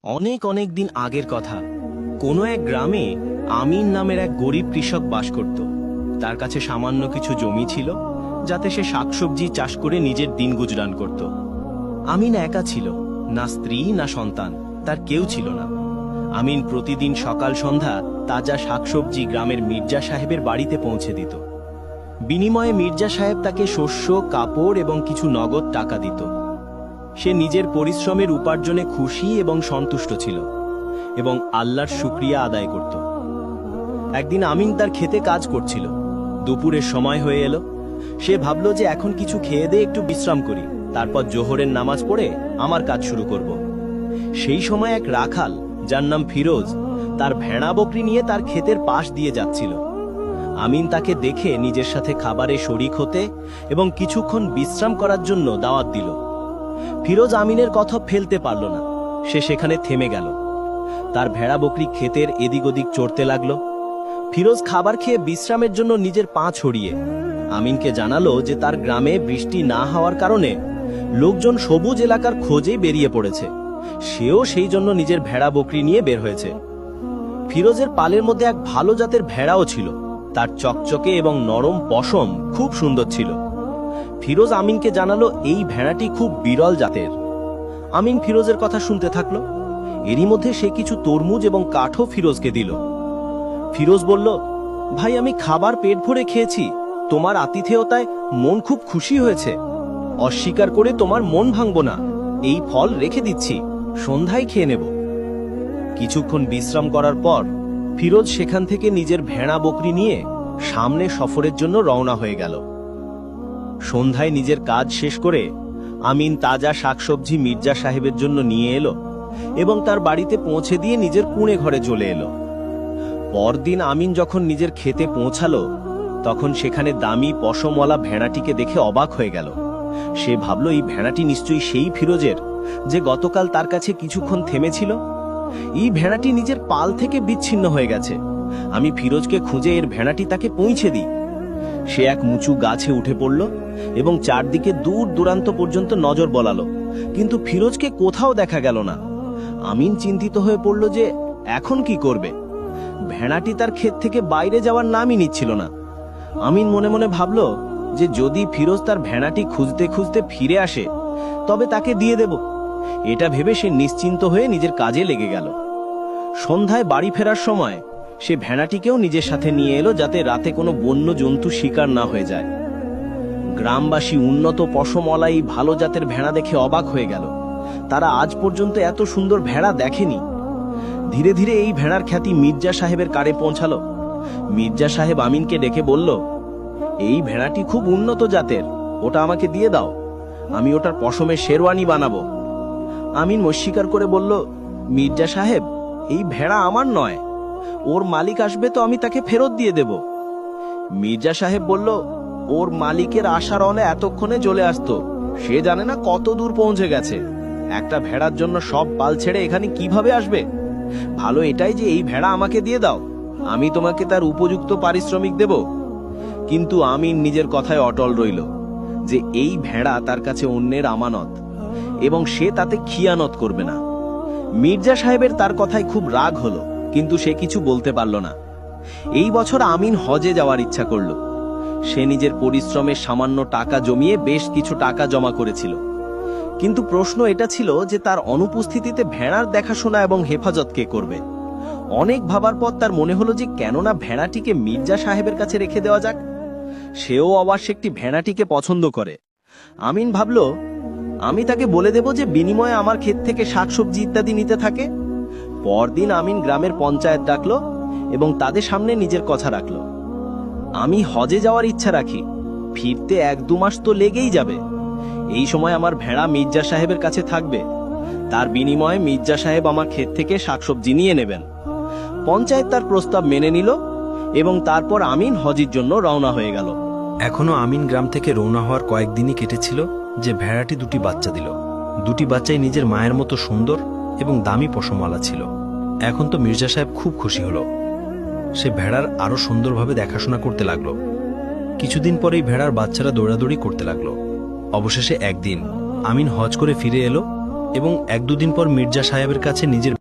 অনেক অনেক দিন আগের কথা। কোনো এক গ্রামে আমিন নামের এক গরিব কৃষক বাস করত। তার কাছে সামান্য কিছু জমি ছিল, যাতে সে শাকসবজি চাষ করে নিজের দিন গুজরান করত। আমিন একা ছিল, না স্ত্রী না সন্তান, তার কেউ ছিল না। আমিন প্রতিদিন সকাল সন্ধ্যা তাজা শাকসবজি গ্রামের মির্জা সাহেবের বাড়িতে পৌঁছে দিত। বিনিময়ে মির্জা সাহেব তাকে শস্য, কাপড় এবং কিছু নগদ টাকা দিত। সে নিজের পরিশ্রমের উপার্জনে খুশি এবং সন্তুষ্ট ছিল এবং আল্লাহর শুকরিয়া আদায় করত। একদিন আমিন তার খেতে কাজ করছিল। দুপুরের সময় হয়ে এলো। সে ভাবল যে এখন কিছু খেয়ে দিয়ে একটু বিশ্রাম করি, তারপর জোহরের নামাজ পড়ে আমার কাজ শুরু করব। সেই সময় এক রাখাল, যার নাম ফিরোজ, তার ভেড়া বকরি নিয়ে তার ক্ষেতের পাশ দিয়ে যাচ্ছিল। আমিন তাকে দেখে নিজের সাথে খাবারে শরিক হতে এবং কিছুক্ষণ বিশ্রাম করার জন্য দাওয়াত দিল। ফিরোজ আমিনের কথা ফেলতে পারল না। সে সেখানে থেমে গেল। তার ভেড়া বকরি ক্ষেতের এদিক ওদিক চড়তে লাগলো। ফিরোজ খাবার খেয়ে বিশ্রামের জন্য নিজের পা ছড়িয়ে আমিনকে জানালো যে তার গ্রামে বৃষ্টি না হওয়ার কারণে লোকজন সবুজ এলাকার খোঁজে বেরিয়ে পড়েছে। সেও সেই জন্য নিজের ভেড়া বকরি নিয়ে বের হয়েছে। ফিরোজের পালের মধ্যে এক ভালো জাতের ভেড়াও ছিল। তার চকচকে এবং নরম পশম খুব সুন্দর ছিল। ফিরোজ আমিনকে জানালো এই ভেড়াটি খুব বিরল জাতের। আমিন ফিরোজের কথা শুনতে থাকলো। এরই মধ্যে সে কিছু তরমুজ এবং কাঠও ফিরোজকে দিল। ফিরোজ বলল, ভাই, আমি খাবার পেট ভরে খেয়েছি, তোমার আতিথেয়তায় মন খুব খুশি হয়েছে। অস্বীকার করে তোমার মন ভাঙব না। এই ফল রেখে দিচ্ছি, সন্ধ্যায় খেয়ে নেব। কিছুক্ষণ বিশ্রাম করার পর ফিরোজ সেখান থেকে নিজের ভেড়া বকরি নিয়ে সামনে সফরের জন্য রওনা হয়ে গেল। সন্ধ্যায় নিজের কাজ শেষ করে আমিন তাজা শাকসবজি মির্জা সাহেবের জন্য নিয়ে এলো এবং তার বাড়িতে পৌঁছে দিয়ে নিজের কুঁড়ে ঘরে চলে এলো। পরদিন আমিন যখন নিজের ক্ষেতে পৌঁছালো, তখন সেখানে দামি পশমওয়ালা ভেড়াটিকে দেখে অবাক হয়ে গেল। সে ভাবল এই ভেড়াটি নিশ্চয়ই সেই ফিরোজের, যে গতকাল তার কাছে কিছুক্ষণ থেমেছিল। এই ভেড়াটি নিজের পাল থেকে বিচ্ছিন্ন হয়ে গেছে। আমি ফিরোজকে খুঁজে এর ভেড়াটি তাকে পৌঁছে দিই। সে এক উঁচু গাছে উঠে পড়ল এবং চারদিকে দূর দূরান্ত পর্যন্ত নজর বলালো, কিন্তু ফিরোজকে কোথাও দেখা গেল না। আমিন চিন্তিত হয়ে পড়ল যে এখন কি করবে। ভেড়াটি তার ক্ষেত থেকে বাইরে যাওয়ার নামই নিচ্ছিল না। আমিন মনে মনে ভাবল যে যদি ফিরোজ তার ভেড়াটি খুঁজতে খুঁজতে ফিরে আসে, তবে তাকে দিয়ে দেব। এটা ভেবে সে নিশ্চিন্ত হয়ে নিজের কাজে লেগে গেল। সন্ধ্যায় বাড়ি ফেরার সময় সে ভেড়াটিকেও নিজের সাথে নিয়ে এলো, যাতে রাতে কোনো বন্য জন্তু শিকার না হয়ে যায়। গ্রামবাসী উন্নত পশমওয়ালা এই ভালো জাতের ভেড়া দেখে অবাক হয়ে গেল। তারা আজ পর্যন্ত এত সুন্দর ভেড়া দেখেনি। ধীরে ধীরে এই ভেড়ার খ্যাতি মির্জা সাহেবের কানে পৌঁছালো। মির্জা সাহেব আমিনকে ডেকে বলল, এই ভেড়াটি খুব উন্নত জাতের, ওটা আমাকে দিয়ে দাও, আমি ওটার পশমের শেরওয়ানি বানাবো। আমিন অস্বীকার করে বলল, মির্জা সাহেব, এই ভেড়া আমার নয়, ওর মালিক আসবে তো আমি তাকে ফেরত দিয়ে দেব। মির্জা সাহেব বলল, ওর মালিকের আশার অনে এতক্ষণে চলে আসতো, সে জানে না কত দূর পৌঁছে গেছে। একটা ভেড়ার জন্য সব পাল ছেড়ে এখানে কিভাবে আসবে? ভালো এটাই যে এই ভেড়া আমাকে দিয়ে দাও, আমি তোমাকে তার উপযুক্ত পারিশ্রমিক দেব। কিন্তু আমিন নিজের কথায় অটল রইল যে এই ভেড়া তার কাছে অন্যের আমানত এবং সে তাতে খিয়ানত করবে না। মির্জা সাহেবের তার কথায় খুব রাগ হলো, কিন্তু সে কিছু বলতে পারল না। এই বছর আমিন হজে যাওয়ার ইচ্ছা করল। সে নিজের পরিশ্রমের সামান্য টাকা জমিয়ে বেশ কিছু টাকা জমা করেছিল। কিন্তু প্রশ্ন এটা ছিল যে তার অনুপস্থিতিতে ভেড়ার দেখাশোনা এবং হেফাজত কে করবে। অনেক ভাবার পর তার মনে হলো যে কেননা ভেড়াটিকে মির্জা সাহেবের কাছে রেখে দেওয়া যাক। সেও অবশ্য একটি ভেড়াটিকে পছন্দ করে। আমিন ভাবল, আমি তাকে বলে দেব যে বিনিময়ে আমার ক্ষেত থেকে শাকসবজি ইত্যাদি নিতে থাকে। পরদিন আমিন গ্রামের পঞ্চায়েত ডাকলো এবং তাদের সামনে নিজের কথা রাখলো। আমি হজে যাওয়ার ইচ্ছা রাখি, ফিরতে 1-2 মাস তো লেগেই যাবে। এই সময় আমার ভেড়া মির্জা সাহেবের কাছে থাকবে। তার বিনিময়ে মির্জা সাহেব আমার ক্ষেত থেকে শাকসবজি নিয়ে নেবেন। পঞ্চায়েত তার প্রস্তাব মেনে নিল এবং তারপর আমিন হজের জন্য রওনা হয়ে গেল। এখনো আমিন গ্রাম থেকে রওনা হওয়ার কয়েকদিনই কেটেছিল যে ভেড়াটি 2টি বাচ্চা দিল। 2টি বাচ্চাই নিজের মায়ের মতো সুন্দর এবং দামি পশমওয়ালা ছিল। এখন তো মির্জা সাহেব খুব খুশি হলো। সে ভেড়ার আরো সুন্দরভাবে দেখাশোনা করতে লাগলো। কিছুদিন পরেই ভেড়ার বাচ্চারা দৌড়াদৌড়ি করতে লাগলো। অবশেষে একদিন আমিন হজ করে ফিরে এলো এবং এক দুদিন পর মির্জা সাহেবের কাছে নিজের